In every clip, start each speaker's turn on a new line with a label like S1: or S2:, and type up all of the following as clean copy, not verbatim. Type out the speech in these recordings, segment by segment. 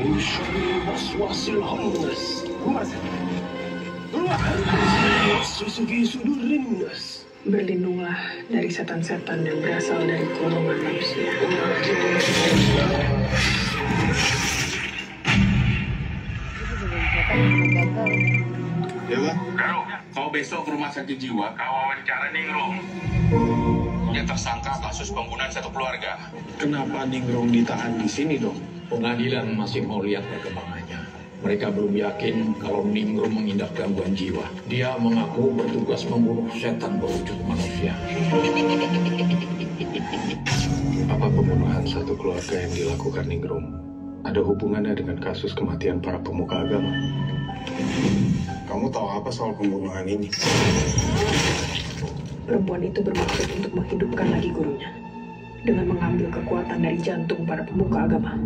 S1: من شر الوسواس الخنس يوسوس في صدور الناس.
S2: Berlindunglah dari setan-setan yang berasal dari golongan manusia.
S3: Ya bang? Garo, kau besok ke rumah sakit jiwa, kau wawancara Ningrum. Dia tersangka kasus pembunuhan satu keluarga.
S4: Kenapa Ningrum ditahan di sini dong? Pengadilan masih mau lihat perkembangannya. Mereka belum yakin kalau Ningrum mengidap gangguan jiwa. Dia mengaku bertugas membunuh setan berwujud manusia. Apa pembunuhan satu keluarga yang dilakukan Ningrum ada hubungannya dengan kasus kematian para pemuka agama?
S5: Kamu tahu apa soal pembunuhan ini?
S2: Perempuan itu bermaksud untuk menghidupkan lagi gurunya dengan mengambil kekuatan dari jantung para pemuka agama.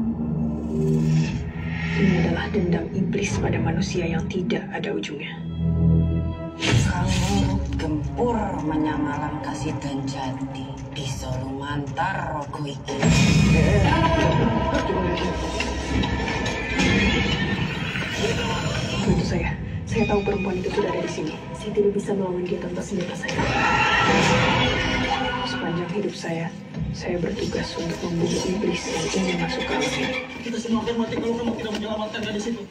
S2: Ini adalah dendam iblis pada manusia yang tidak ada ujungnya.
S6: Kamu gempur menyamalan kasih dan jati di Solumantar rogo iki.
S2: Bantu saya. Saya tahu perempuan itu sudah ada di sini. Saya tidak bisa melawan dia tanpa senjata saya. Sepanjang hidup saya bertugas untuk membunuh iblis yang ingin masuk ke alam ini.
S7: Kita semua akan mati kalau kamu tidak menyelamatkan gadis itu.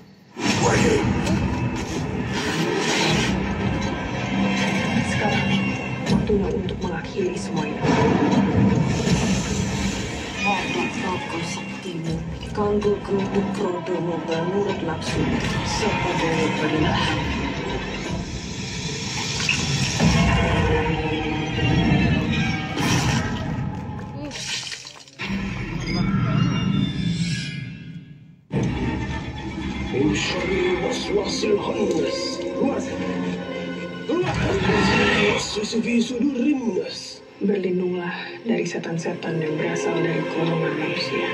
S2: Sekarang, waktunya untuk mengakhiri semua ini.
S6: Wadah rogo saktimu, kanggo keruduk krodomu menurut nafsu, sepadanya berendah.
S1: من شر الوسواس الخنس يوسوس في صدور الناس.
S2: Berlindunglah dari setan-setan yang berasal dari golongan manusia.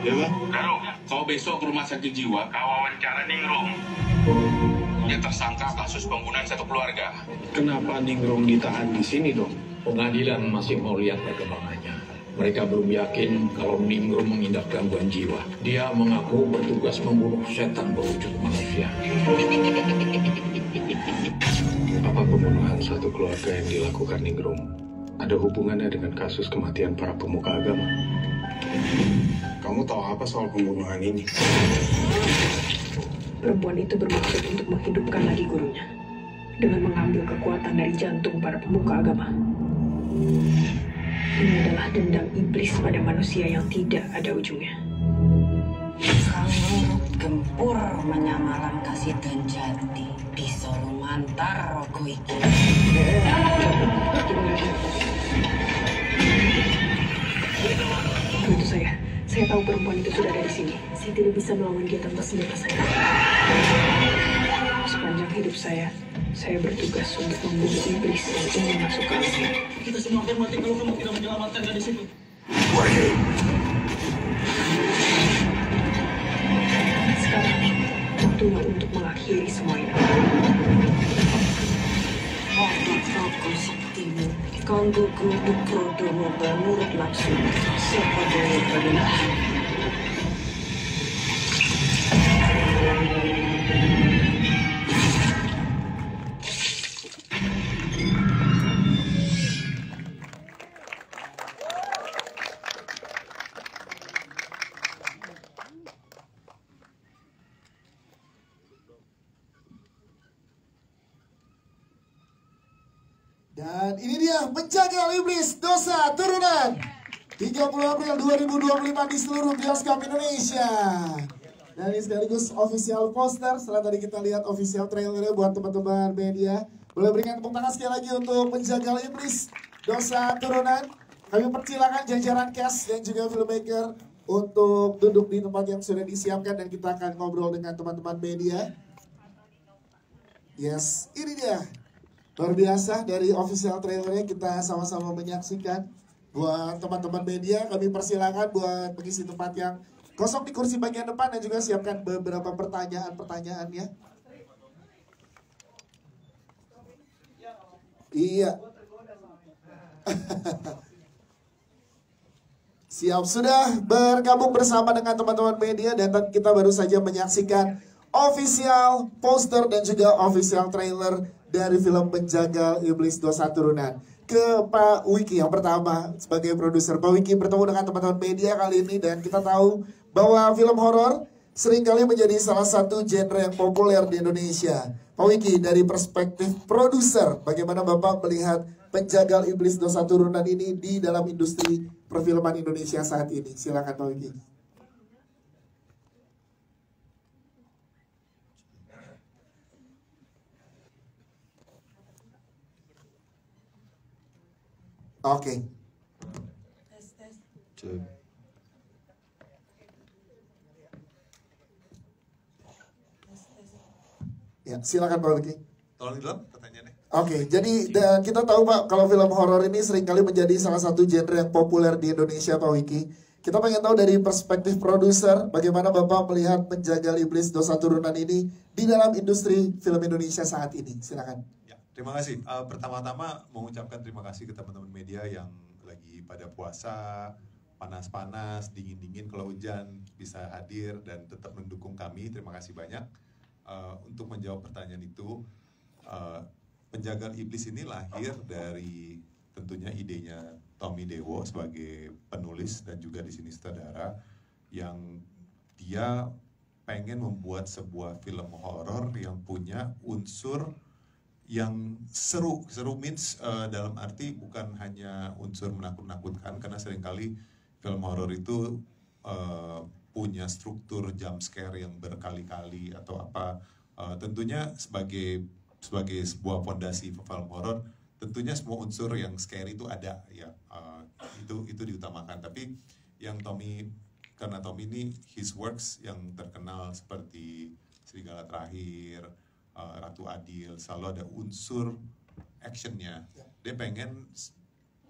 S3: Ya bang? Garo, kau besok ke rumah sakit jiwa, kau wawancara Ningrum. Dia tersangka kasus pembunuhan satu keluarga.
S4: Kenapa Ningrum ditahan di sini dong? Pengadilan masih mau lihat perkembangannya. Mereka belum yakin kalau Ningrum mengidap gangguan jiwa. Dia mengaku bertugas membunuh setan berwujud manusia. Apa pembunuhan satu keluarga yang dilakukan Ningrum ada hubungannya dengan kasus kematian para pemuka agama?
S5: Kamu tahu apa soal pembunuhan ini?
S2: Perempuan itu bermaksud untuk menghidupkan lagi gurunya dengan mengambil kekuatan dari jantung para pemuka agama. Ini adalah dendam iblis pada manusia yang tidak ada ujungnya.
S6: Kamu gempur menyamalan kasih dan jati di Solumantar rogo iki.
S2: Bantu saya. Saya tahu perempuan itu sudah ada di sini. Saya tidak bisa melawan dia tanpa senjata saya. Sepanjang hidup saya bertugas untuk membunuh iblis yang ingin masuk ke alam ini.
S7: Kita semua akan mati kalau kamu tidak menyelamatkan gadis itu.
S2: Sekarang, waktunya untuk mengakhiri semua ini.
S6: Wadah rogo saktimu, kanggo keruduk krodomu menurut nafsu, sepadanya berendah.
S8: Dan ini dia penjagal iblis dosa turunan 30 April 2025 di seluruh bioskop Indonesia. Dan ini sekaligus official poster. Setelah tadi kita lihat official trailernya buat teman-teman media. Boleh berikan tepuk tangan sekali lagi untuk penjagal iblis dosa turunan. Kami persilakan jajaran cast dan juga filmmaker untuk duduk di tempat yang sudah disiapkan dan kita akan ngobrol dengan teman-teman media. Yes, ini dia. Luar biasa dari official trailernya kita sama-sama menyaksikan. Buat teman-teman media kami persilakan buat mengisi tempat yang kosong di kursi bagian depan dan juga siapkan beberapa pertanyaan-pertanyaan ya. Iya. Siap, sudah bergabung bersama dengan teman-teman media dan kita baru saja menyaksikan official poster dan juga official trailer dari film Penjagal Iblis Dosa Turunan. Ke Pak Wiki yang pertama sebagai produser. Pak Wiki bertemu dengan teman-teman media kali ini dan kita tahu bahwa film horor seringkali menjadi salah satu genre yang populer di Indonesia. Pak Wiki, dari perspektif produser, bagaimana Bapak melihat Penjagal Iblis Dosa Turunan ini di dalam industri perfilman Indonesia saat ini? Silakan Pak Wiki. Oke. Ya, silakan Pak Wiki.
S9: Tolong dulu pertanyaannya.
S8: Oke, jadi kita tahu Pak, kalau film horor ini seringkali menjadi salah satu genre yang populer di Indonesia, Pak Wiki. Kita pengen tahu dari perspektif produser, bagaimana Bapak melihat Penjagal Iblis Dosa Turunan ini di dalam industri film Indonesia saat ini. Silakan.
S9: Ya, terima kasih. Pertama-tama mengucapkan terima kasih ke teman-teman media yang lagi pada puasa, panas-panas, dingin-dingin, kalau hujan bisa hadir dan tetap mendukung kami. Terima kasih banyak. Untuk menjawab pertanyaan itu, Penjagal Iblis ini lahir dari tentunya idenya Tommy Dewo sebagai penulis dan juga di sini sutradara, yang dia pengen membuat sebuah film horor yang punya unsur yang seru. Seru means dalam arti bukan hanya unsur menakut-nakutkan, karena seringkali film horor itu punya struktur jump scare yang berkali-kali atau apa. Tentunya sebagai sebuah fondasi film horor, tentunya semua unsur yang scary itu ada ya, itu diutamakan. Tapi yang karena Tommy ini his works yang terkenal seperti Serigala Terakhir, Ratu Adil, selalu ada unsur actionnya. Dia pengen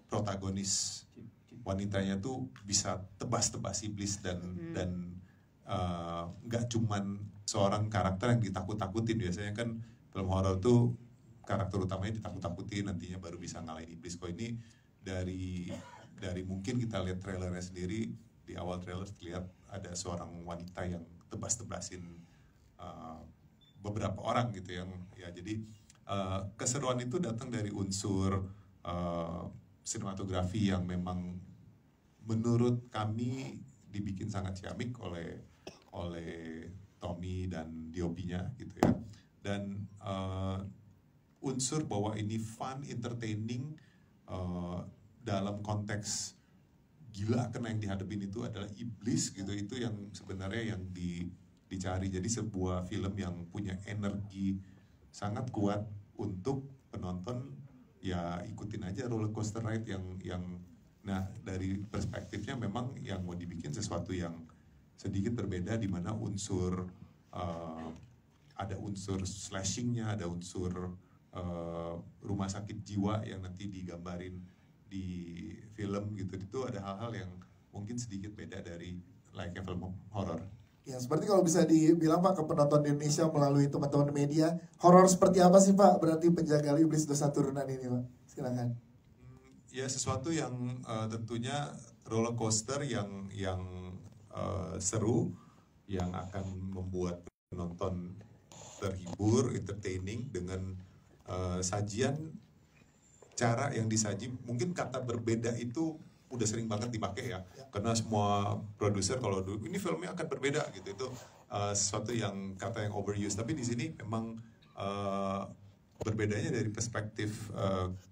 S9: protagonis wanitanya tuh bisa tebas-tebas iblis dan nggak cuman seorang karakter yang ditakut-takutin. Biasanya kan film horor tuh karakter utamanya ditakut-takutin, nantinya baru bisa ngalahin iblis. Kok ini dari mungkin kita lihat trailernya sendiri, di awal trailer terlihat ada seorang wanita yang tebas-tebasin beberapa orang gitu yang ya. Jadi keseruan itu datang dari unsur sinematografi yang memang menurut kami dibikin sangat ciamik oleh Tommy dan DOP-nya gitu ya. Dan unsur bahwa ini fun, entertaining dalam konteks gila, karena yang dihadapin itu adalah iblis gitu, itu yang sebenarnya yang dicari. Jadi sebuah film yang punya energi sangat kuat untuk penonton ya ikutin aja roller coaster ride yang nah dari perspektifnya memang yang mau dibikin sesuatu yang sedikit berbeda, di mana unsur ada unsur slashingnya, ada unsur rumah sakit jiwa yang nanti digambarin di film gitu. Itu ada hal-hal yang mungkin sedikit beda dari layaknya film horor.
S8: Ya, seperti kalau bisa dibilang Pak ke penonton di Indonesia melalui teman-teman media, horor seperti apa sih Pak berarti Penjagal Iblis Dosa Turunan ini Pak? Silakan.
S9: Ya, sesuatu yang tentunya roller coaster yang seru, yang akan membuat penonton terhibur, entertaining dengan sajian, cara yang disaji. Mungkin kata berbeda itu udah sering banget dipakai ya, karena semua produser kalau dulu ini filmnya akan berbeda gitu, itu sesuatu yang kata yang overused. Tapi di sini memang berbedanya dari perspektif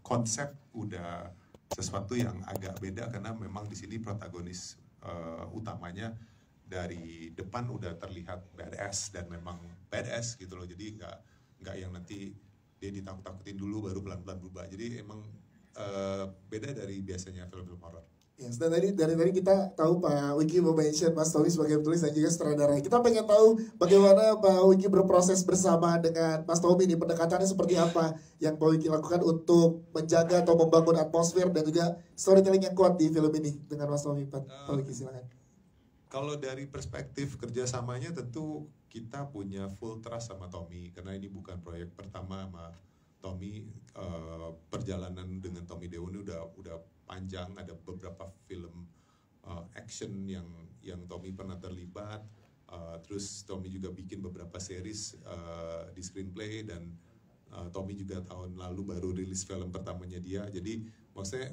S9: konsep udah sesuatu yang agak beda, karena memang di sini protagonis utamanya dari depan udah terlihat badass dan memang badass gitu loh. Jadi nggak yang nanti dia ditakut-takutin dulu baru pelan-pelan berubah. Jadi emang beda dari biasanya film-film horor.
S8: Yes, dan dari tadi kita tahu Pak Wiki mau mention Mas Tommy sebagai penulis dan juga sutradara. Kita pengen tahu bagaimana Pak Wiki berproses bersama dengan Mas Tommy ini, pendekatannya seperti apa yang Pak Wiki lakukan untuk menjaga atau membangun atmosfer dan juga storytelling yang kuat di film ini dengan Mas Tommy. Pak Wiki silakan.
S9: Kalau dari perspektif kerjasamanya tentu kita punya full trust sama Tommy, karena ini bukan proyek pertama sama Tommy, perjalanan dengan Tommy Dewo ini udah panjang. Ada beberapa film action yang Tommy pernah terlibat. Terus Tommy juga bikin beberapa series di screenplay, dan Tommy juga tahun lalu baru rilis film pertamanya dia. Jadi maksudnya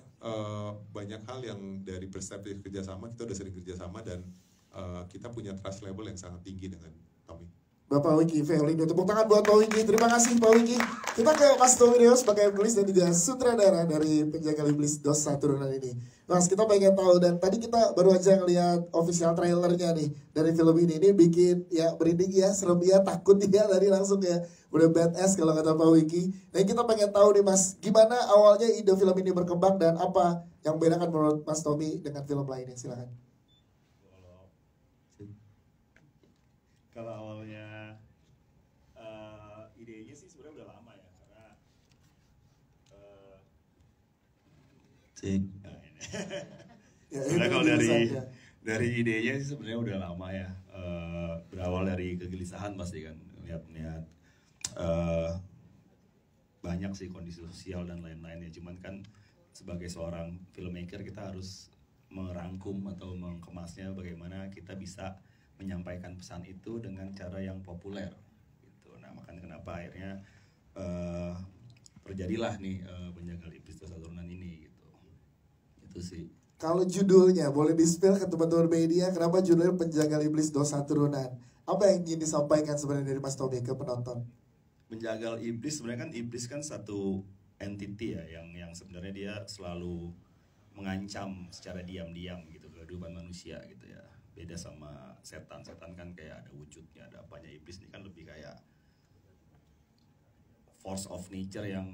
S9: banyak hal yang dari perspektif kerjasama, kita udah sering kerjasama, dan kita punya trust level yang sangat tinggi dengan Tommy.
S8: Bapak Wiki Veolindo, tepuk tangan buat Pak Wiki. Terima kasih Pak Wiki. Kita ke Mas Tommy Dewo sebagai penulis dan juga sutradara dari Penjagal Iblis Dosa Turunan ini. Mas, kita pengen tahu, dan tadi kita baru aja ngeliat official trailernya nih dari film ini. Ini bikin ya merinding ya, serem ya, takut ya, tadi langsung ya udah badass kalau kata Pak Wiki. Dan kita pengen tahu nih Mas, gimana awalnya ide film ini berkembang dan apa yang membedakan menurut Mas Tommy dengan film lainnya? Silakan.
S10: Kalau awalnya idenya sih sebenarnya udah lama ya, karena karena kalau dari idenya sih sebenarnya udah lama ya, berawal dari kegelisahan pasti kan, lihat banyak sih kondisi sosial dan lain-lain ya. Cuman kan sebagai seorang filmmaker kita harus merangkum atau mengemasnya bagaimana kita bisa menyampaikan pesan itu dengan cara yang populer gitu. Nah, makanya kenapa akhirnya terjadilah nih Penjagal Iblis Dosa Turunan ini gitu. Itu sih.
S8: Kalau judulnya boleh di-spill ke teman-teman media, kenapa judulnya Penjagal Iblis Dosa Turunan? Apa yang ingin disampaikan sebenarnya dari Mas Tommy ke penonton?
S10: Penjagal Iblis sebenarnya kan, iblis kan satu entity ya yang sebenarnya dia selalu mengancam secara diam-diam gitu kehidupan manusia gitu ya. Beda sama setan kan kayak ada wujudnya, ada apanya. Iblis ini kan lebih kayak force of nature yang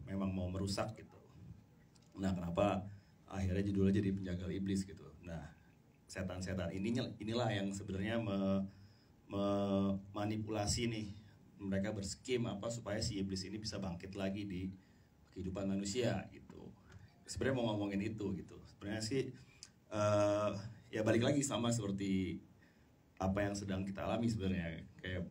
S10: memang mau merusak gitu. Nah, kenapa akhirnya judulnya jadi Penjagal Iblis gitu. Nah, setan-setan inilah yang sebenarnya memanipulasi nih. Mereka berskim apa supaya si iblis ini bisa bangkit lagi di kehidupan manusia gitu. Sebenarnya mau ngomongin itu gitu. Sebenarnya sih ya balik lagi sama seperti apa yang sedang kita alami sebenarnya, kayak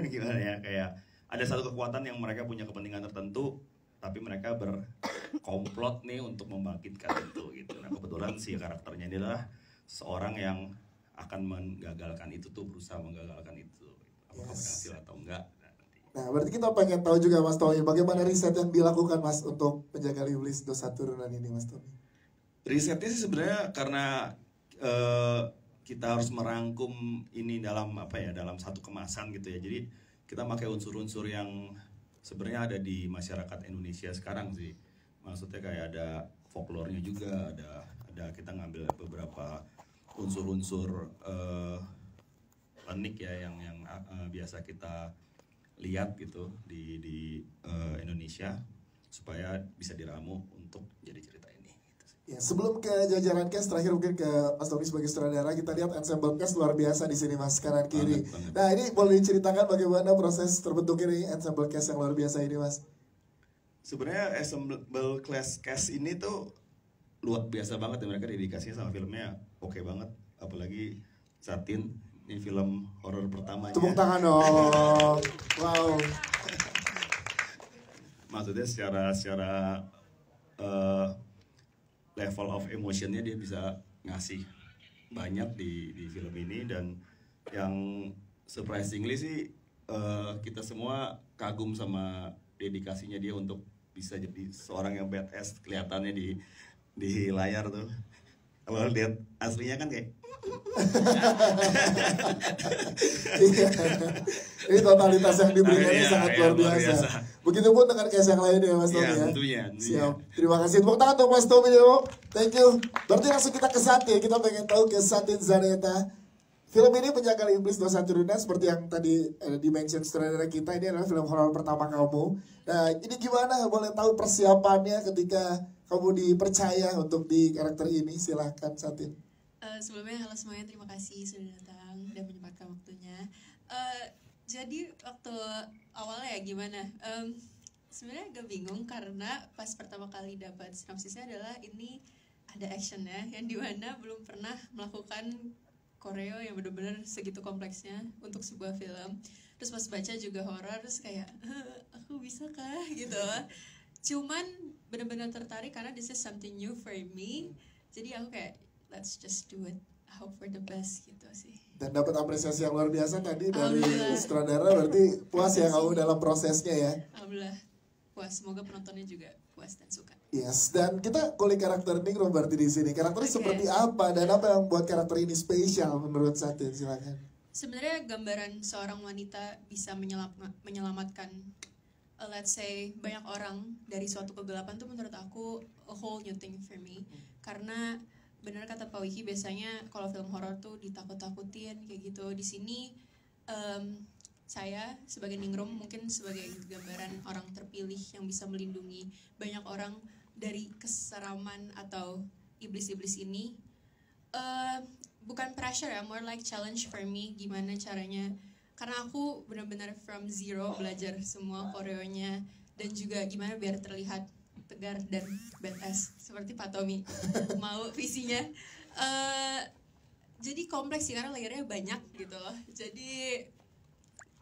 S10: gimana ya, kayak ada satu kekuatan yang mereka punya kepentingan tertentu, tapi mereka berkomplot nih untuk membangkitkan itu gitu. Nah, kebetulan si karakternya ini adalah seorang yang akan menggagalkan itu tuh, berusaha menggagalkan itu, apakah berhasil atau enggak.
S8: Nah, berarti kita pengen tahu juga Mas Tommy, bagaimana riset yang dilakukan Mas untuk Penjagal Iblis Dosa Turunan ini, Mas Tommy?
S10: Risetnya sih sebenarnya karena kita harus merangkum ini dalam dalam satu kemasan gitu ya. Jadi kita pakai unsur-unsur yang sebenarnya ada di masyarakat Indonesia sekarang sih. Maksudnya kayak ada folklornya juga, ada kita ngambil beberapa unsur-unsur unik ya yang biasa kita lihat gitu di Indonesia supaya bisa diramu untuk jadi cerita ini.
S8: Ya, sebelum ke jajaran cast, terakhir mungkin ke Mas Tommy sebagai sutradara, kita lihat ensemble cast luar biasa di sini Mas, kanan kiri.
S10: Banget.
S8: Nah, ini boleh diceritakan bagaimana proses terbentuknya ini ensemble cast yang luar biasa ini Mas?
S10: Sebenarnya ensemble cast ini tuh luar biasa banget ya, mereka dedikasinya sama filmnya oke banget, apalagi Satin, ini film horor pertamanya.
S8: Tepuk tangan dong. Wow.
S10: Maksudnya secara level of emotionnya dia bisa ngasih banyak di film ini, dan yang surprisingly sih kita semua kagum sama dedikasinya dia untuk bisa jadi seorang yang badass kelihatannya di layar tuh. Kalau lihat aslinya kan kayak
S8: ini totalitas yang diberikan ini sangat luar biasa. Begitupun dengan case yang lain ya Mas Tommy ya.
S10: Tentunya.
S8: Siap. Terima kasih. Tepuk tangan untuk Mas Tommy Dewo. Thank you. Berarti langsung kita ke Satin. Kita pengen tahu ke Satin Zaneta. Film ini Penjagal Iblis Dosa Turunan, seperti yang tadi di-mention sutradara kita, ini adalah film horor pertama kamu. Nah, ini gimana? Boleh tahu persiapannya ketika kamu dipercaya untuk di karakter ini? Silahkan Satin.
S11: Sebelumnya halo semuanya, terima kasih sudah datang dan menyempatkan waktunya. Jadi waktu awalnya ya gimana? Sebenarnya agak bingung karena pas pertama kali dapat sinopsisnya adalah ini ada actionnya yang dimana belum pernah melakukan koreo yang benar-benar segitu kompleksnya untuk sebuah film. Terus pas baca juga horor, terus kayak aku aku bisa kah gitu. Cuman benar-benar tertarik karena this is something new for me. Jadi aku kayak let's just do it, hope for the best gitu sih.
S8: Dan dapat apresiasi yang luar biasa tadi dari sutradara, berarti puas ya kamu dalam prosesnya ya.
S11: Alhamdulillah puas, semoga penontonnya juga puas dan suka.
S8: Yes, dan kita kulik karakter Ningrum berarti di sini. Karakternya seperti apa dan apa yang membuat karakter ini spesial menurut Satin? Silakan.
S11: Sebenarnya gambaran seorang wanita bisa menyelamatkan let's say banyak orang dari suatu kegelapan tuh menurut aku a whole new thing for me. Karena benar kata Pak Wiki, biasanya kalau film horor tuh ditakut-takutin kayak gitu. Di sini saya sebagai Ningrum mungkin sebagai gambaran orang terpilih yang bisa melindungi banyak orang dari keseraman atau iblis-iblis ini. Bukan pressure ya, more like challenge for me, gimana caranya, karena aku benar-benar from zero belajar semua koreonya dan juga gimana biar terlihat tegar dan badass seperti Pak Tommy mau visinya. Jadi kompleks sih karena layernya banyak gitu loh. Jadi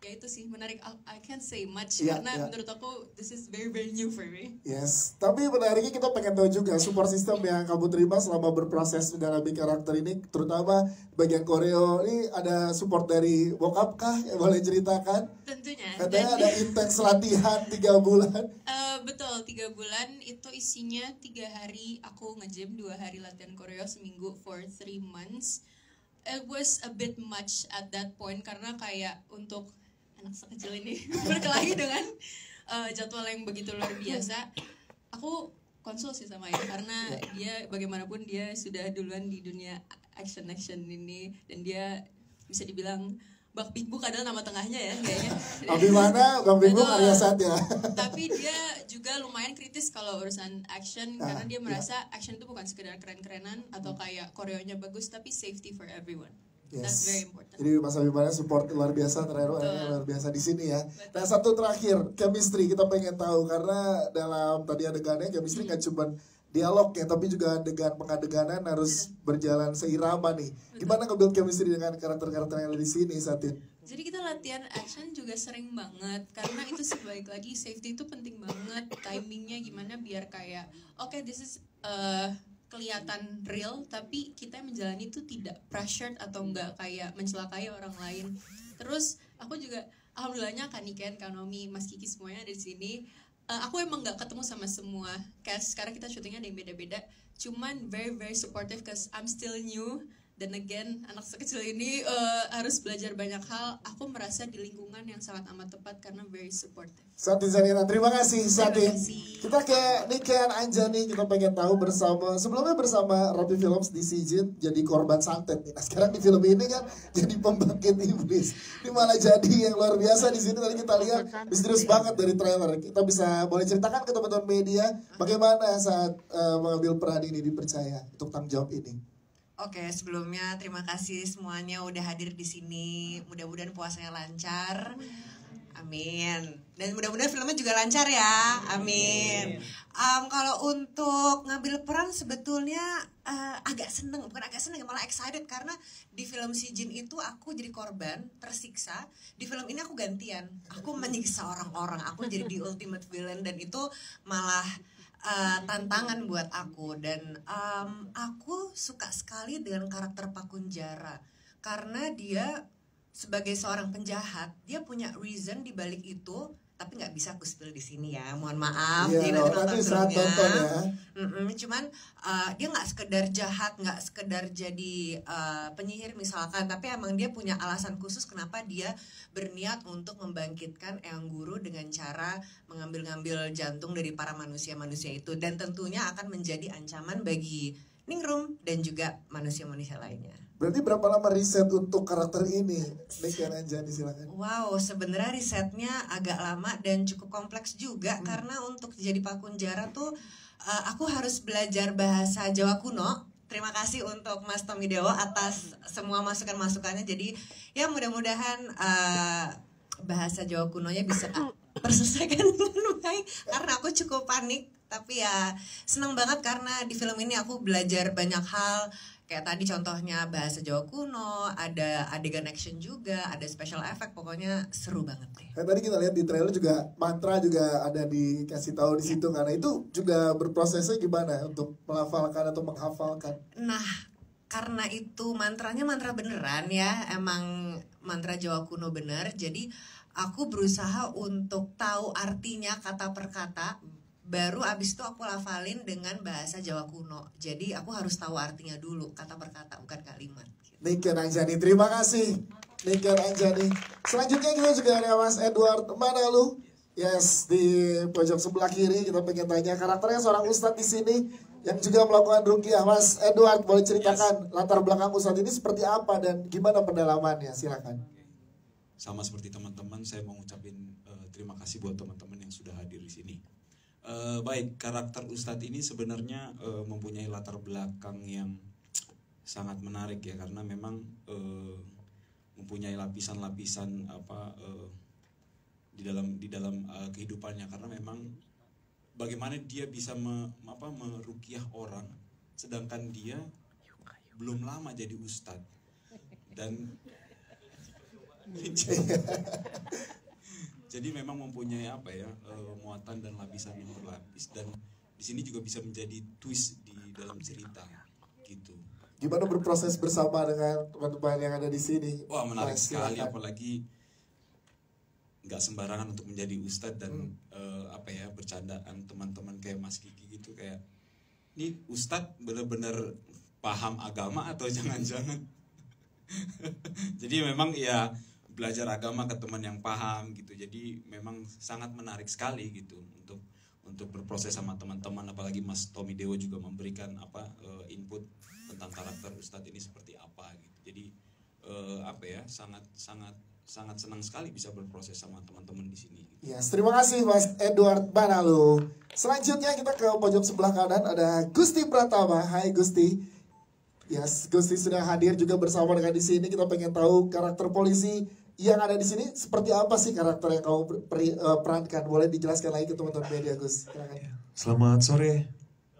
S11: ya itu sih menarik. I can't say much karena menurut aku this is very very new for me.
S8: Yes, tapi menariknya kita pengen tahu juga support system yang kamu terima selama berproses mendalami karakter ini, terutama bagian koreo ini ada support dari bokap kah? Boleh ceritakan?
S11: Tentunya.
S8: Katanya ada intens latihan 3 bulan.
S11: Betul, 3 bulan itu isinya 3 hari aku nge-gym, 2 hari latihan koreo, seminggu for 3 months. It was a bit much at that point karena kayak untuk anak sekecil ini berkelahi dengan jadwal yang begitu luar biasa. Aku konsul sih sama dia karena dia bagaimanapun dia sudah duluan di dunia action ini dan dia bisa dibilang Bang Big Book adalah nama tengahnya ya kayaknya.
S8: Abimana Bang Big Book Arya Satya.
S11: Tapi dia juga lumayan kritis kalau urusan action karena dia merasa action itu bukan sekedar keren-kerenan atau kayak koreonya bagus tapi safety for everyone.
S8: Yes.
S11: That's very important.
S8: Jadi Mas Abimana support luar biasa, luar biasa di sini ya. Nah satu terakhir, chemistry kita pengen tahu karena dalam tadi adegannya chemistry nggak cuma dialog ya, tapi juga pengadeganan harus berjalan seirama nih. Gimana nge-build chemistry dengan karakter-karakter yang ada di sini, Satin?
S11: Jadi kita latihan action juga sering banget karena itu sebaik lagi safety itu penting banget, timingnya gimana biar kayak okay, this is kelihatan real tapi kita menjalani itu tidak pressured atau enggak kayak mencelakai orang lain. Terus aku juga alhamdulillahnya Kaniken, Kanomi, Mas Kiki semuanya ada di sini. Aku emang nggak ketemu sama semua cast karena kita syutingnya ada yang beda-beda. Cuman very very supportive cause I'm still new. Dan again, anak sekecil ini harus belajar banyak hal. Aku merasa di lingkungan yang sangat amat tepat karena very supportive.
S8: Satin Zanina, terima kasih Satin. Kita ke Niken Anjani, kita pengen tahu sebelumnya bersama Rapi Films di Sijin jadi korban santet. Nah sekarang di film ini kan jadi pembangkit iblis. Ini malah jadi yang luar biasa di sini. Tadi kita lihat misterius banget dari trailer. Kita boleh ceritakan ke teman-teman media bagaimana saat mengambil peran ini dipercaya untuk tanggung jawab ini.
S12: Oke, sebelumnya terima kasih semuanya udah hadir di sini. Mudah-mudahan puasanya lancar. Amin. Dan mudah-mudahan filmnya juga lancar ya. Amin. Kalau untuk ngambil peran sebetulnya agak seneng, bukan agak seneng, malah excited karena di film Si Jin itu aku jadi korban, tersiksa. Di film ini aku gantian. Aku menyiksa orang-orang. Aku jadi the ultimate villain dan itu malah tantangan buat aku. Dan aku suka sekali dengan karakter Pak Kunjara karena dia sebagai seorang penjahat dia punya reason di balik itu, tapi nggak bisa aku spill di sini ya, mohon maaf.
S8: Iya, nanti saat tonton ya.
S12: Cuman dia nggak sekedar jahat, nggak sekedar jadi penyihir misalkan, tapi emang dia punya alasan khusus kenapa dia berniat untuk membangkitkan Eyang Guru dengan cara mengambil-ngambil jantung dari para manusia-manusia itu, dan tentunya akan menjadi ancaman bagi Ningrum dan juga manusia-manusia lainnya.
S8: Berarti berapa lama riset untuk karakter ini? Niken Anjani silakan.
S12: Wow, sebenarnya risetnya agak lama dan cukup kompleks juga karena untuk jadi Pak Kunjara tuh aku harus belajar bahasa Jawa kuno. Terima kasih untuk Mas Tommy Dewo atas semua masukan-masukannya. Jadi ya mudah-mudahan bahasa Jawa kunonya bisa terselesaikan dengan baik karena aku cukup panik. Tapi ya senang banget karena di film ini aku belajar banyak hal Kayak tadi contohnya bahasa Jawa kuno, ada adegan action juga, ada special effect, pokoknya seru banget deh.
S8: Kayak tadi kita lihat di trailer juga mantra juga ada dikasih tahu di situ, karena itu juga berprosesnya gimana untuk melafalkan atau menghafalkan.
S12: Nah, karena itu mantranya mantra beneran ya, emang mantra Jawa kuno bener. Jadi aku berusaha untuk tahu artinya kata per kata. Baru abis itu aku lafalin dengan bahasa Jawa kuno. Jadi aku harus tahu artinya dulu, kata per kata, bukan kalimat.
S8: Niken Anjani, terima kasih Niken Anjani. Selanjutnya kita juga ada Mas Edward Manalu. Yes, di pojok sebelah kiri kita pengen tanya karakternya seorang ustadz di sini yang juga melakukan ruqyah. Mas Edward, boleh ceritakan latar belakang ustadz ini seperti apa dan gimana pendalamannya? Silakan.
S13: Sama seperti teman-teman, saya mau ngucapin terima kasih buat teman-teman yang sudah hadir di sini. Baik, karakter Ustadz ini sebenarnya mempunyai latar belakang yang sangat menarik ya, karena memang mempunyai lapisan-lapisan di dalam kehidupannya, karena memang bagaimana dia bisa meruqyah orang sedangkan dia belum lama jadi Ustadz dan jadi memang mempunyai muatan dan lapisan yang berlapis, dan di sini juga bisa menjadi twist di dalam cerita gitu.
S8: Gimana berproses bersama dengan teman-teman yang ada di sini?
S13: Wah, menarik sekali, apalagi nggak sembarangan untuk menjadi ustadz dan bercandaan teman-teman kayak Mas Kiki gitu, kayak ini ustadz benar-benar paham agama atau jangan-jangan. Jadi memang ya belajar agama ke teman yang paham gitu, jadi memang sangat menarik sekali gitu untuk berproses sama teman-teman, apalagi Mas Tommy Dewo juga memberikan input tentang karakter Ustadz ini seperti apa gitu. Jadi sangat senang sekali bisa berproses sama teman-teman di sini.
S8: Yes, terima kasih Mas Edward Manalu. Selanjutnya kita ke pojok sebelah kanan ada Gusti Pratama. Hai Gusti. Yes, Gusti sudah hadir juga bersama dengan di sini. Kita pengen tahu karakter polisi yang ada di sini seperti apa sih karakter yang kamu perankan? Boleh dijelaskan lagi ke teman-teman media, Gus. Silakan.
S14: Selamat sore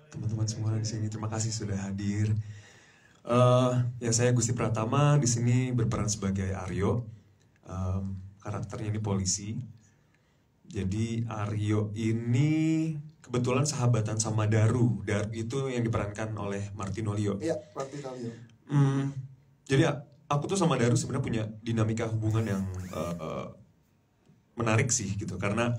S14: teman-teman semua di sini. Terima kasih sudah hadir. Ya, saya Gusti Pratama di sini berperan sebagai Aryo. Karakternya ini polisi. Jadi Aryo ini kebetulan sahabatan sama Daru. Daru itu yang diperankan oleh Martinolio.
S8: Iya, Martinolio.
S14: Jadi aku tuh sama Daru sebenarnya punya dinamika hubungan yang menarik sih gitu, karena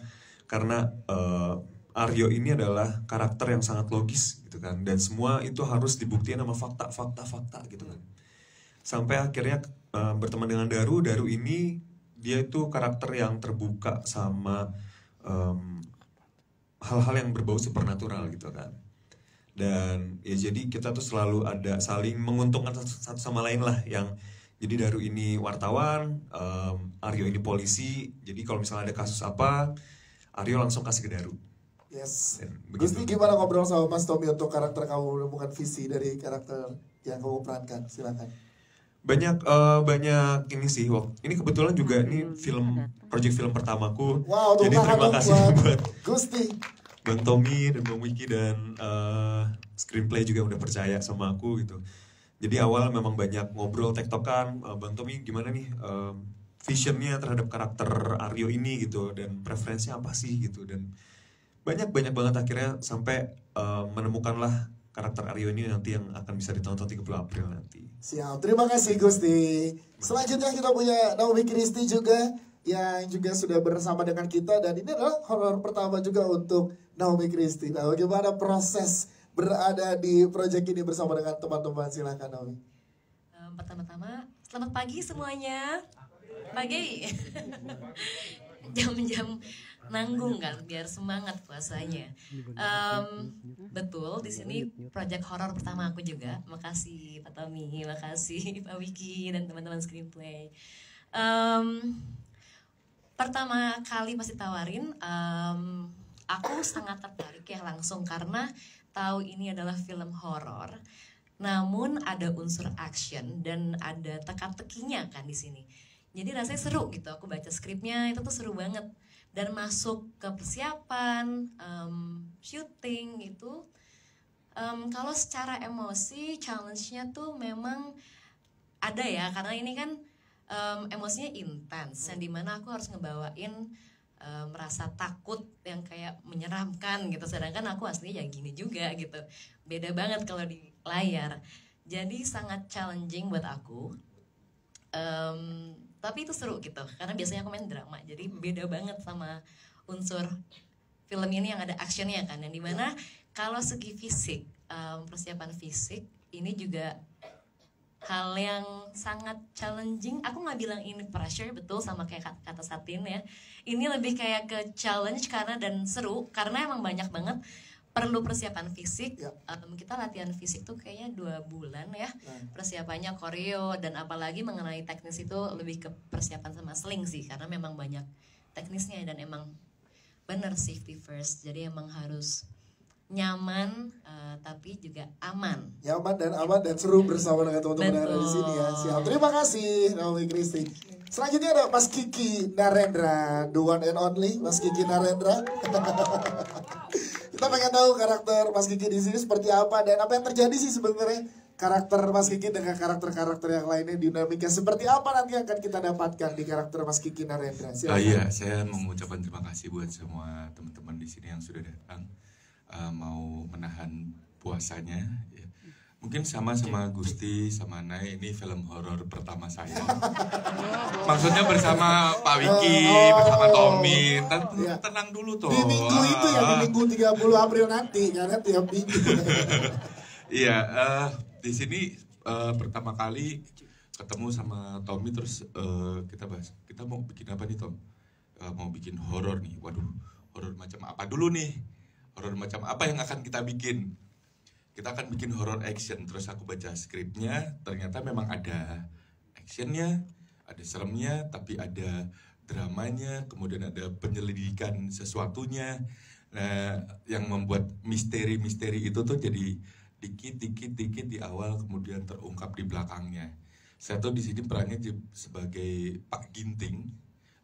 S14: Aryo ini adalah karakter yang sangat logis gitu kan, dan semua itu harus dibuktikan sama fakta gitu kan. Sampai akhirnya berteman dengan Daru ini dia itu karakter yang terbuka sama hal-hal yang berbau supernatural gitu kan. Dan ya jadi kita tuh selalu ada saling menguntungkan satu sama lain lah, yang jadi Daru ini wartawan, Aryo ini polisi. Jadi kalau misalnya ada kasus apa, Aryo langsung kasih ke Daru.
S8: Yes. Gusti, gimana ngobrol sama Mas Tommy untuk karakter kamu menemukan visi dari karakter yang kamu perankan? Silakan.
S14: Banyak ini sih. Ini kebetulan juga ini project film pertamaku.
S8: Wow,
S14: jadi terima kasih buat
S8: Gusti,
S14: Bang Tommy dan Bang Wiki dan screenplay juga udah percaya sama aku gitu. Jadi awal memang banyak ngobrol tektokan, Bang Tommy gimana nih visionnya terhadap karakter Aryo ini gitu, dan preferensinya apa sih gitu, dan banyak banget akhirnya sampai menemukanlah karakter Aryo ini nanti yang akan bisa ditonton 30 April nanti.
S8: Siap, terima kasih Gusti. Selanjutnya kita punya Naomi Christie juga yang juga sudah bersama dengan kita, dan ini adalah horor pertama juga untuk Naomi Christie. Nah, bagaimana proses berada di proyek ini bersama dengan teman-teman? Silakan Naomi.
S15: Pertama-tama, selamat pagi semuanya. Pagi. Jam-jam nanggung kan, biar semangat puasanya. Betul, di sini proyek horor pertama aku juga. Makasih Pak Tommy, makasih Pak Wiki dan teman-teman screenplay. Pertama kali pasti tawarin, aku sangat tertarik ya langsung karena tahu ini adalah film horor, namun ada unsur action dan ada teka-tekinya kan di sini. Jadi rasanya seru gitu. Aku baca skripnya itu tuh seru banget, dan masuk ke persiapan syuting itu Kalau secara emosi, challenge-nya tuh memang ada ya, karena ini kan emosinya intens, yang dimana aku harus ngebawain merasa takut yang kayak menyeramkan gitu, sedangkan aku aslinya ya gini juga gitu, beda banget kalau di layar, jadi sangat challenging buat aku. Tapi itu seru gitu, karena biasanya aku main drama, jadi beda banget sama unsur film ini yang ada actionnya kan, yang dimana kalau segi fisik, persiapan fisik ini juga hal yang sangat challenging. Aku nggak bilang ini pressure, betul sama kayak kata Satin ya. Ini lebih kayak ke challenge karena dan seru karena emang banyak banget perlu persiapan fisik. Kita latihan fisik tuh kayaknya 2 bulan ya. Persiapannya koreo dan apalagi mengenai teknis itu lebih ke persiapan sama sling sih, karena memang banyak teknisnya dan emang bener safety first. Jadi emang harus nyaman tapi juga aman.
S8: Nyaman dan aman dan seru bersama dengan teman-teman yang ada di sini ya. Siap. Terima kasih Naomi Christy. Selanjutnya ada Mas Kiki Narendra, the one and only Mas Kiki Narendra. Kita pengen tahu karakter Mas Kiki di sini seperti apa dan apa yang terjadi sih sebenarnya karakter Mas Kiki dengan karakter-karakter yang lainnya, dinamika seperti apa nanti akan kita dapatkan di karakter Mas Kiki Narendra.
S3: Iya, saya mengucapkan terima kasih buat semua teman-teman di sini yang sudah datang. Mau menahan puasanya ya. Mungkin sama Gusti sama Nay, ini film horor pertama saya. Maksudnya bersama Pak Wiki, bersama Tommy. Tenang dulu toh.
S8: Di minggu itu ya, di minggu 30 April nanti karena tiap minggu.
S3: Iya, di sini pertama kali ketemu sama Tommy, terus kita bahas, kita mau bikin apa nih Tom? Mau bikin horor nih. Waduh, horor macam apa dulu nih? Horor macam apa yang akan kita bikin? Kita akan bikin horror action. Terus aku baca skripnya, ternyata memang ada actionnya, ada seremnya, tapi ada dramanya, kemudian ada penyelidikan sesuatunya. Nah, yang membuat misteri-misteri itu tuh jadi dikit di awal, kemudian terungkap di belakangnya. Saya tuh di sini perannya sebagai Pak Ginting,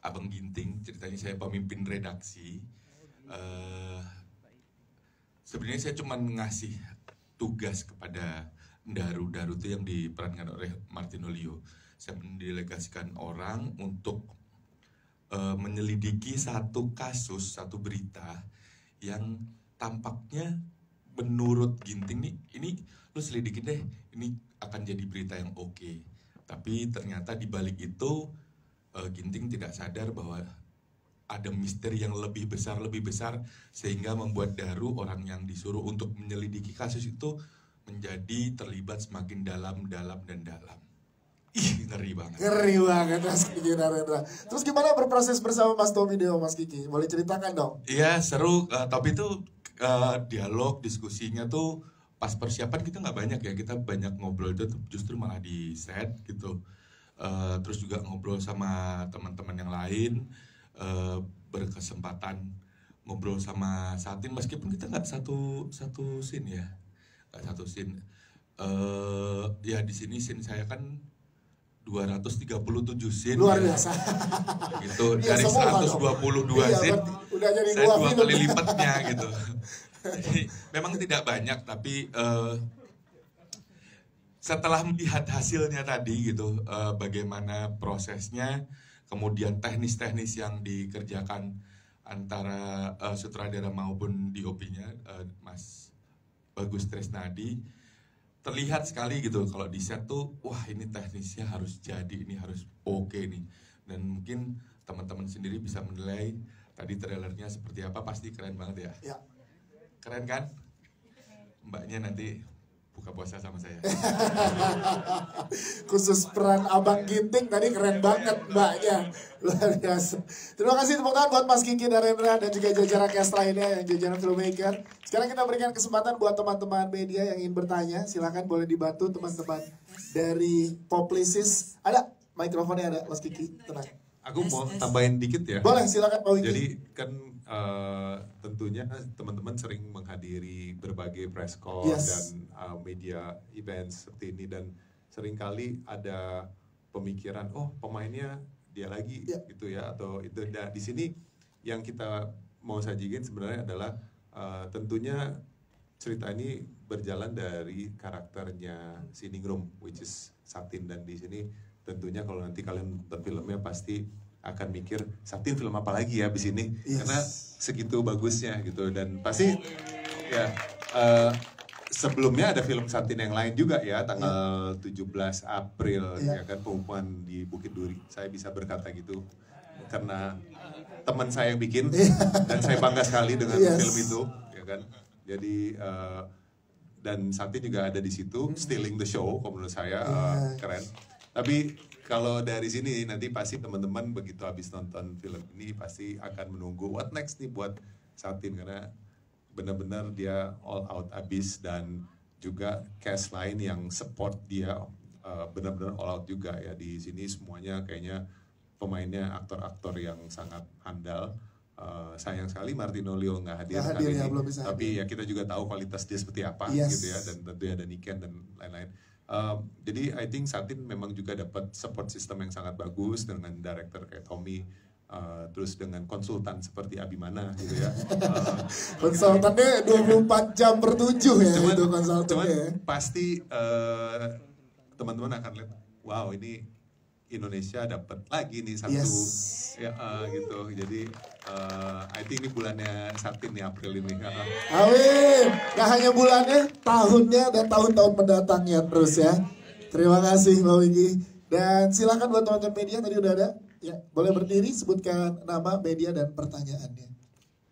S3: Abang Ginting. Ceritanya saya pemimpin redaksi. Sebenarnya saya cuma ngasih tugas kepada Daru itu yang diperankan oleh Martino Leo. Saya mendelegasikan orang untuk menyelidiki satu kasus, satu berita yang tampaknya menurut Ginting nih, ini lu selidikin deh, ini akan jadi berita yang oke. Tapi ternyata di balik itu Ginting tidak sadar bahwa ada misteri yang lebih besar sehingga membuat Daru, orang yang disuruh untuk menyelidiki kasus itu, menjadi terlibat semakin dalam. Ih, ngeri banget.
S8: Ngeri banget Mas Kiki Narendra. Terus gimana berproses bersama Mas Tommy Deo, Mas Kiki? Boleh ceritakan dong?
S3: Iya, seru. Tapi itu dialog, diskusinya tuh pas persiapan kita nggak banyak ya. Kita banyak ngobrol itu justru malah di set gitu. Terus juga ngobrol sama teman-teman yang lain. Berkesempatan ngobrol sama Satin meskipun kita nggak satu scene ya, nggak satu scene. Ya di sini scene saya kan 237 scene.
S8: Luar
S3: ya.
S8: biasa.
S3: Gitu dari 122 scene.
S8: Udah jadi
S3: saya 2 kali lipatnya gitu. Jadi memang tidak banyak, tapi setelah melihat hasilnya tadi gitu, bagaimana prosesnya, kemudian teknis-teknis yang dikerjakan antara sutradara maupun DOP-nya, Mas Bagus Tresnadi, terlihat sekali gitu kalau di set tuh, wah ini teknisnya harus jadi, ini harus oke nih. Dan mungkin teman-teman sendiri bisa menilai tadi trailernya seperti apa, pasti keren banget ya. Keren kan? Mbaknya nanti buka puasa sama saya.
S8: Khusus peran Abang Ginting tadi keren banget mbaknya. Luar biasa. Terima kasih tepuk tangan buat Mas Kiki Narendra dan juga jajaran cast lainnya yang jajaran filmmaker. Sekarang kita berikan kesempatan buat teman-teman media yang ingin bertanya. Silakan boleh dibantu teman-teman dari Publicis. Ada mikrofonnya, ada Mas Kiki, tenang.
S9: Aku mau tambahin dikit ya.
S8: Boleh, silakan Pak Wiki.
S9: Jadi kan tentunya teman-teman sering menghadiri berbagai press call dan media event seperti ini, dan seringkali ada pemikiran, oh pemainnya dia lagi gitu ya, atau itu. Nah, di sini yang kita mau sajikan sebenarnya adalah tentunya cerita ini berjalan dari karakternya si Ningrum, which is Satin, dan di sini tentunya kalau nanti kalian nonton filmnya pasti akan mikir Satin film apa lagi ya abis ini, karena segitu bagusnya gitu, dan pasti ya sebelumnya ada film Satin yang lain juga ya tanggal 17 April ya kan, pengumuman di Bukit Duri. Saya bisa berkata gitu karena teman saya yang bikin dan saya bangga sekali dengan film itu ya kan. Jadi dan Satin juga ada di situ, stealing the show kalau menurut saya keren. Tapi kalau dari sini nanti pasti teman-teman begitu habis nonton film ini pasti akan menunggu what next nih buat Satin, karena benar-benar dia all out abis, dan juga cast lain yang support dia benar-benar all out juga ya. Di sini semuanya kayaknya pemainnya aktor-aktor yang sangat handal. Sayang sekali Martino Leo nggak hadir kali ini,
S8: belum bisa
S9: tapi ya kita juga tahu kualitas dia seperti apa gitu ya, dan tentunya ada Niken dan lain-lain. Jadi I think Satin memang juga dapat support system yang sangat bagus dengan director kayak Tommy, terus dengan konsultan seperti Abimana gitu ya.
S8: Konsultannya 24 jam per 7 ya, itu konsultannya.
S9: Cuman pasti teman-teman akan lihat, wow ini Indonesia dapat lagi nih satu ya gitu. Jadi I think ini bulannya Satin nih, April ini.
S8: Amin. Gak hanya bulannya, tahunnya dan tahun-tahun mendatangnya terus ya. Terima kasih Mbak Wiki. Dan silakan buat teman-teman media, tadi udah ada. Ya, boleh berdiri, sebutkan nama, media, dan pertanyaannya.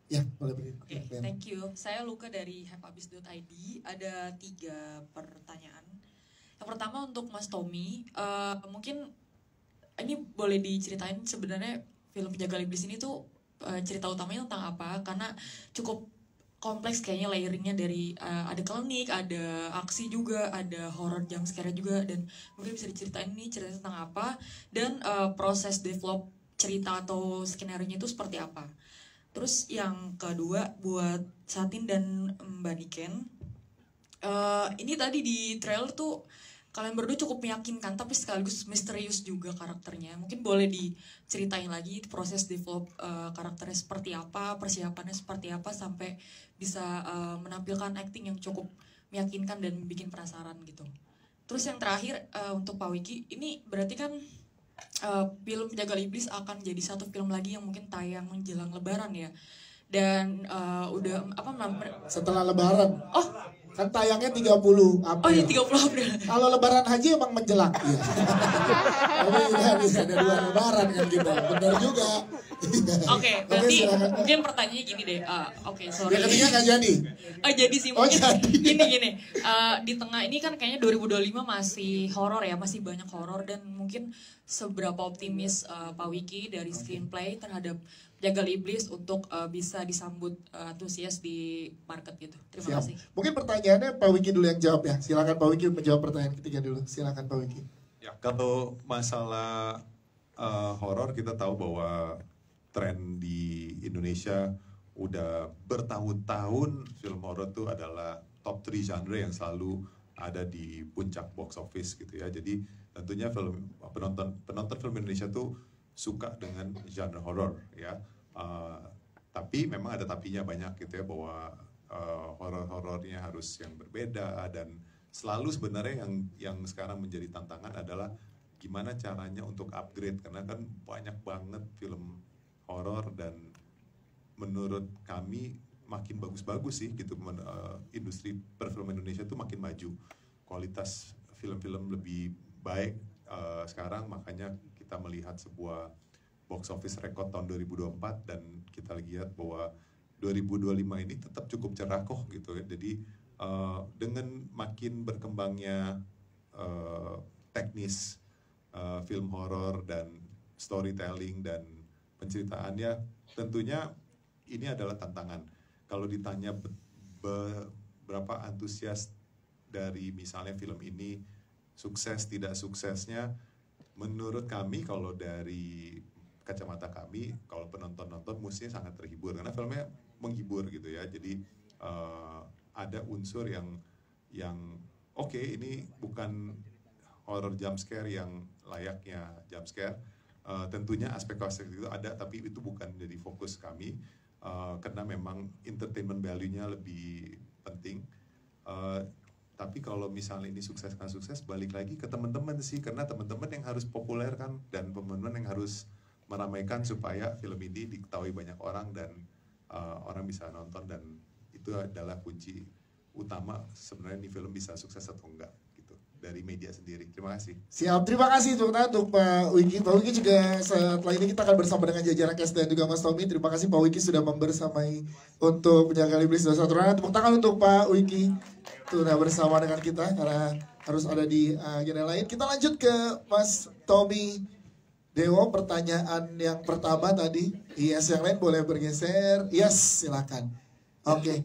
S8: Ya, boleh berdiri.
S16: Oke, thank you. Saya Luka dari haveabis.id. Ada 3 pertanyaan. Yang pertama untuk Mas Tommy, mungkin ini boleh diceritain sebenarnya film Penjaga Iblis ini tuh cerita utamanya tentang apa? Karena cukup kompleks kayaknya layering-nya, dari ada klinik, ada aksi juga, ada horror jump scare juga, dan mungkin bisa diceritain ini cerita tentang apa, dan proses develop cerita atau skenario-nya itu seperti apa. Terus yang kedua buat Satin dan Mbak Niken, ini tadi di trailer tuh kalian berdua cukup meyakinkan, tapi sekaligus misterius juga karakternya. Mungkin boleh diceritain lagi proses develop karakternya seperti apa, persiapannya seperti apa, sampai bisa menampilkan acting yang cukup meyakinkan dan bikin penasaran gitu. Terus yang terakhir untuk Pak Wiki, ini berarti kan film Penjaga Iblis akan jadi satu film lagi yang mungkin tayang menjelang Lebaran ya. Dan udah apa
S8: setelah Lebaran.
S16: Oh,
S8: kan tayangnya 30 April.
S16: Oh iya, 30 April.
S8: Kalau Lebaran Haji emang menjelang. Iya. Tapi bisa ada 2 Lebaran kan gitu. Benar juga.
S16: Oke, berarti mungkin pertanyaannya gini deh. Oke, sorry.
S8: Yang ketiga nggak jadi?
S16: Jadi sih mungkin
S8: jadi.
S16: gini. Di tengah ini kan kayaknya 2025 masih horor ya, masih banyak horor, dan mungkin seberapa optimis Pak Wiki dari screenplay terhadap Penjaga Iblis untuk bisa disambut antusias di market gitu. Terima kasih.
S8: Mungkin pertanyaannya Pak Wiki dulu yang jawab ya. Silakan Pak Wiki menjawab pertanyaan ketiga dulu. Silakan Pak Wiki.
S9: Ya, kalau masalah horor, kita tahu bahwa tren di Indonesia udah bertahun-tahun film horor itu adalah top 3 genre yang selalu ada di puncak box office gitu ya. Jadi tentunya penonton film Indonesia tuh suka dengan genre horor ya. Tapi memang ada tapinya banyak gitu ya, bahwa horor-horornya harus yang berbeda, dan selalu sebenarnya yang sekarang menjadi tantangan adalah gimana caranya untuk upgrade, karena kan banyak banget film horor, dan menurut kami makin bagus-bagus sih gitu. Industri perfilman Indonesia tuh makin maju, kualitas film-film lebih baik sekarang, makanya kita melihat sebuah box office record tahun 2024, dan kita lihat bahwa 2025 ini tetap cukup cerah kok gitu ya. Jadi dengan makin berkembangnya teknis film horor dan storytelling dan penceritaannya, tentunya ini adalah tantangan. Kalau ditanya berapa antusias dari misalnya film ini, sukses tidak suksesnya, menurut kami kalau dari kacamata kami, kalau penonton-nonton mestinya sangat terhibur, karena filmnya menghibur gitu ya. Jadi ada unsur yang oke, ini bukan horror jump scare yang layaknya jump scare. Tentunya aspek-aspek itu ada, tapi itu bukan jadi fokus kami, karena memang entertainment value-nya lebih penting. Tapi kalau misalnya ini sukses nggak sukses, balik lagi ke teman-teman sih, karena teman-teman yang harus populer kan, dan teman-teman yang harus meramaikan supaya film ini diketahui banyak orang dan orang bisa nonton, dan itu adalah kunci utama sebenarnya ini film bisa sukses atau enggak gitu dari media sendiri. Terima kasih.
S8: Siap, terima kasih untuk Pak Wiki. Pak Wiki juga setelah ini kita akan bersama dengan jajaran cast dan juga Mas Tommy. Terima kasih Pak Wiki sudah membersamai untuk Penjaga Iblis Dosa Turunan. Tepuk tangan untuk Pak Wiki sudah bersama dengan kita karena harus ada di agenda lain. Kita lanjut ke Mas Tommy Dewo. Pertanyaan yang pertama tadi. Yes, yang lain boleh bergeser. Yes, silakan. Oke.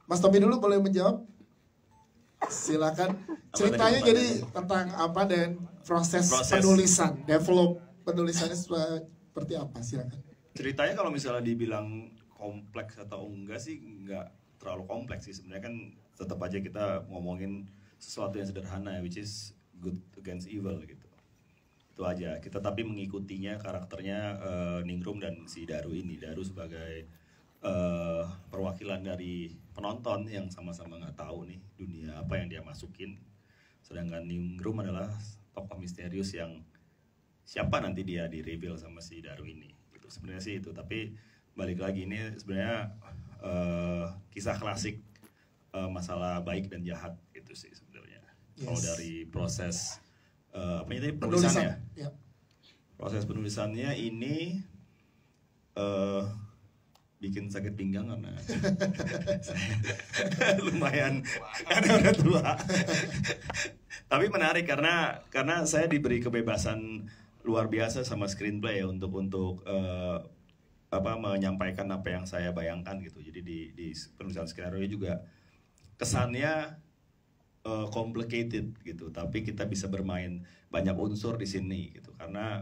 S8: Mas Tommy dulu boleh menjawab. Silakan. Ceritanya jadi tentang apa dan proses penulisan, develop penulisannya seperti apa? Silakan.
S10: Ceritanya kalau misalnya dibilang kompleks atau enggak sih enggak terlalu kompleks sih, sebenarnya kan tetap aja kita ngomongin sesuatu yang sederhana, which is good against evil gitu. Itu aja. Kita tapi mengikutinya karakternya Ningrum dan si Daru ini. Daru sebagai perwakilan dari penonton yang sama-sama nggak tahu nih dunia apa yang dia masukin. Sedangkan Ningrum adalah tokoh misterius yang siapa nanti dia di reveal sama si Daru ini. Gitu. Sebenarnya sih itu. Tapi balik lagi ini sebenarnya kisah klasik masalah baik dan jahat itu sih sebenarnya. Yes. Kalau dari proses apa ini penulisannya, ya. Proses penulisannya ini bikin sakit pinggang karena lumayan karena udah tua. Tapi menarik karena saya diberi kebebasan luar biasa sama screenplay ya, untuk menyampaikan apa yang saya bayangkan gitu. Jadi di penulisan skenario juga kesannya complicated gitu, tapi kita bisa bermain banyak unsur di sini gitu, karena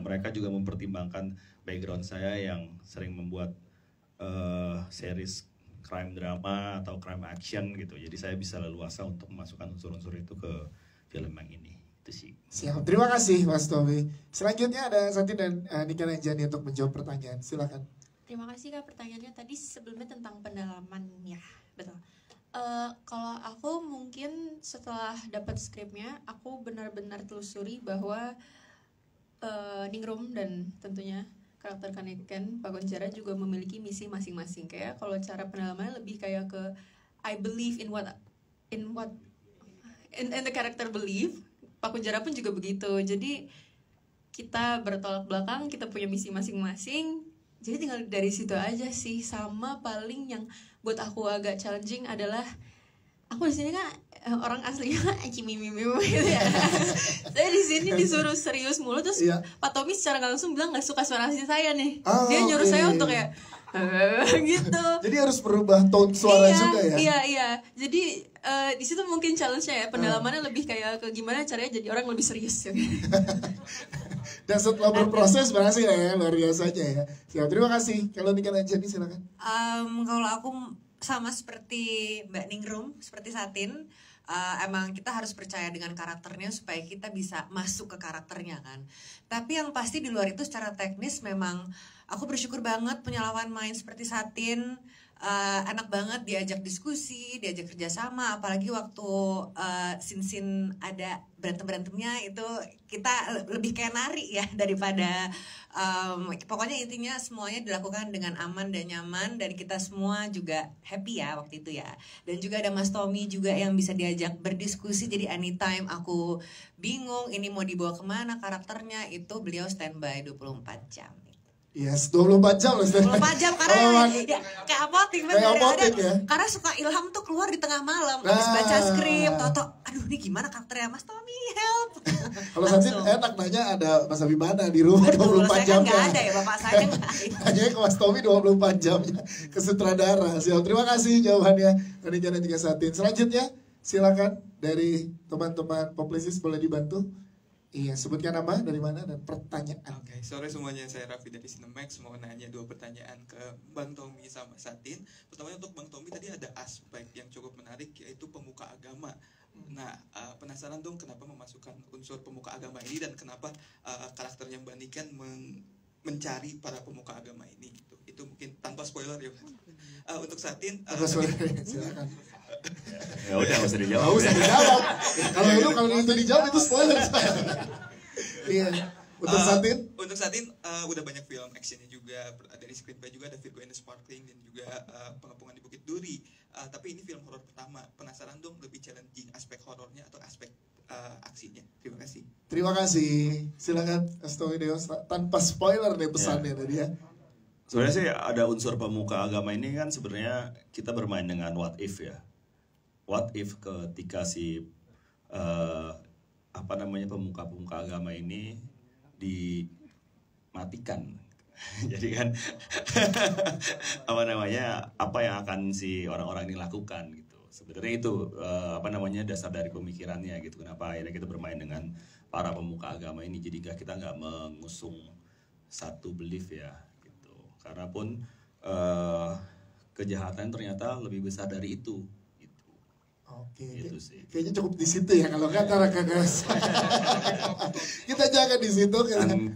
S10: mereka juga mempertimbangkan background saya yang sering membuat series crime drama atau crime action gitu, jadi saya bisa leluasa untuk memasukkan unsur-unsur itu ke film yang ini. Itu sih.
S8: Siap, terima kasih Mas Tommy. Selanjutnya ada Santi dan Nika Nanjani untuk menjawab pertanyaan. Silakan.
S11: Terima kasih Kak, pertanyaannya tadi sebelumnya tentang pendalaman ya, betul. Kalau aku mungkin setelah dapat skripnya, aku benar-benar telusuri bahwa Ningrum dan tentunya karakter Kaneken Pak Gonjara juga memiliki misi masing-masing. Kayak kalau cara pendalamannya lebih kayak ke I believe in the character believe. Pak Gonjara pun juga begitu. Jadi kita bertolak belakang, kita punya misi masing-masing. Jadi tinggal dari situ aja sih. Sama paling yang buat aku agak challenging adalah aku di sini kan orang aslinya cimimimim gitu ya. Saya di sini disuruh serius mulu, terus Pak Tommy secara nggak langsung bilang nggak suka suara asli saya nih. Dia nyuruh saya untuk kayak gitu.
S8: Jadi harus berubah tone suara juga ya.
S11: Iya. Jadi di situ mungkin challenge-nya ya, pendalamannya lebih kayak ke gimana caranya jadi orang lebih serius ya.
S8: Dan setelah berproses berhasil ya, luar biasa aja ya. Siap, terima kasih. Kalau Nika Nanjani silakan.
S12: Kalau aku sama seperti Mbak Ningrum, seperti Satin, emang kita harus percaya dengan karakternya supaya kita bisa masuk ke karakternya kan. Tapi yang pasti di luar itu secara teknis memang aku bersyukur banget punya lawan main seperti Satin. Enak banget diajak diskusi, diajak kerjasama, apalagi waktu scene ada berantem-berantemnya itu kita lebih kayak nari ya daripada pokoknya intinya semuanya dilakukan dengan aman dan nyaman dan kita semua juga happy ya waktu itu ya. Dan juga ada Mas Tommy juga yang bisa diajak berdiskusi, jadi anytime aku bingung ini mau dibawa kemana karakternya itu beliau standby 24 jam.
S8: Yes, 24 jam loh.
S12: 24 jam karena ya, kayak apotik bener
S8: ya.
S12: Karena suka ilham tuh keluar di tengah malam habis baca skrip, toto aduh ini gimana karakternya Mas Tommy, help.
S8: Kalau Santi enak nanya ada Mas Abimana di rumah 24 jam.
S12: Enggak ada ya bapak saya enggak.
S8: Hanya ke Mas Tommy 24 jamnya ke sutradara. Siap, terima kasih jawabannya. Ini jangan juga Satin. Selanjutnya silakan dari teman-teman publisis boleh dibantu. Iya, sebutkan nama, dari mana, dan pertanyaan.
S17: Oke, sore semuanya, saya Raffi dari Cinemax. Mau nanya 2 pertanyaan ke Bang Tommy sama Satin. Pertamanya untuk Bang Tommy, tadi ada aspek yang cukup menarik, yaitu pemuka agama. Nah, penasaran dong kenapa memasukkan unsur pemuka agama ini, dan kenapa karakternya Mbak Niken mencari para pemuka agama ini. Itu mungkin tanpa spoiler ya. Untuk Satin,
S8: silakan.
S10: Ya udah nggak usah dijawab.
S8: Nggak usah dijawab. Kalau itu dijawab itu spoiler. Iya. Untuk Satin?
S17: Untuk Satin udah banyak film actionnya juga, dari screenplay juga ada Virgo and the Sparkling dan juga Pengepungan di Bukit Duri. Tapi ini film horor pertama. Penasaran dong lebih challenging aspek horornya atau aspek aksinya? Terima kasih.
S8: Terima kasih. Silakan Astoideos tanpa spoiler deh pesannya tadi ya.
S10: Sebenarnya sih ada unsur pemuka agama ini kan sebenarnya kita bermain dengan what if ya. What if ketika si pemuka agama ini dimatikan. Jadi kan apa yang akan si orang-orang ini lakukan gitu. Sebenarnya itu dasar dari pemikirannya gitu. Kenapa akhirnya kita bermain dengan para pemuka agama ini. Jadi kita nggak mengusung satu belief ya. Karena pun kejahatan ternyata lebih besar dari itu. Gitu.
S8: Oke.
S10: Gitu sih.
S8: Kayaknya cukup di situ ya kalau nggak antara kagas. Kita jangan di situ.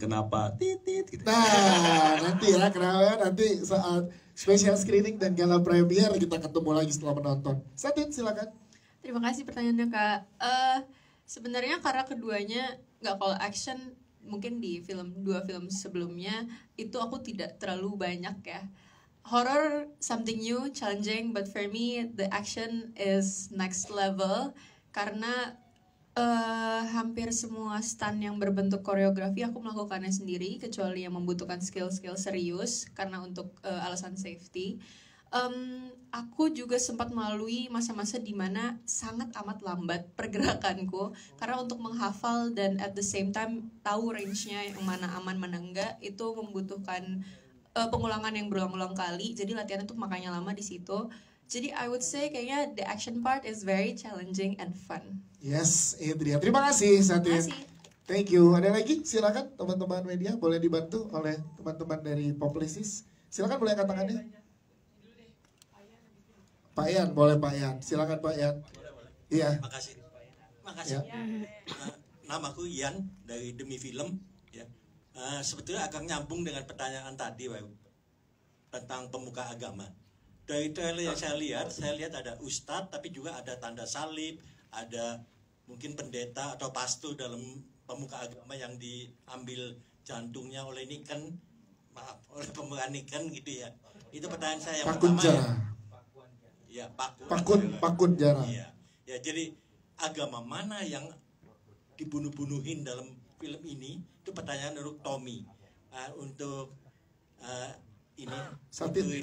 S10: Kenapa titit? Gitu.
S8: Nah nanti ya kenapa nanti saat special screening dan gala premier kita ketemu lagi setelah menonton. Satin silakan.
S11: Terima kasih pertanyaannya Kak. Sebenarnya karena keduanya nggak call action. Mungkin di dua film sebelumnya itu aku tidak terlalu banyak ya. Horror something new, challenging, but for me the action is next level karena hampir semua stunt yang berbentuk koreografi aku melakukannya sendiri kecuali yang membutuhkan skill-skill serius karena untuk alasan safety. Aku juga sempat melalui masa-masa di mana sangat amat lambat pergerakanku karena untuk menghafal dan at the same time tahu range-nya yang mana aman mana enggak itu membutuhkan pengulangan yang berulang-ulang kali. Jadi latihan itu makanya lama di situ. Jadi I would say kayaknya the action part is very challenging and fun.
S8: Yes, itu dia. Terima kasih Satin. Thank you. Ada lagi? Silakan teman-teman media boleh dibantu oleh teman-teman dari Publicis. Silakan boleh angkat tangannya. Pak Yan, boleh Pak Yan. Silakan Pak Yan. Iya.
S18: Makasih. Makasih.
S8: Ya.
S18: Namaku Yan dari Demi Film. Ya. Sebetulnya akan nyambung dengan pertanyaan tadi, Pak, tentang pemuka agama. Dari trailer yang saya lihat ada ustadz, tapi juga ada tanda salib, ada mungkin pendeta atau pastor dalam pemuka agama yang diambil jantungnya oleh Niken, oleh pemeran Niken gitu ya. Itu pertanyaan saya yang
S8: Pakun
S18: pertama ya.
S8: Jara.
S18: Ya,
S8: Pakun Jara.
S18: Iya. Ya, jadi agama mana yang dibunuh-bunuhin dalam film ini? Itu pertanyaan untuk Tommy. Untuk ini
S8: Satin.
S18: dari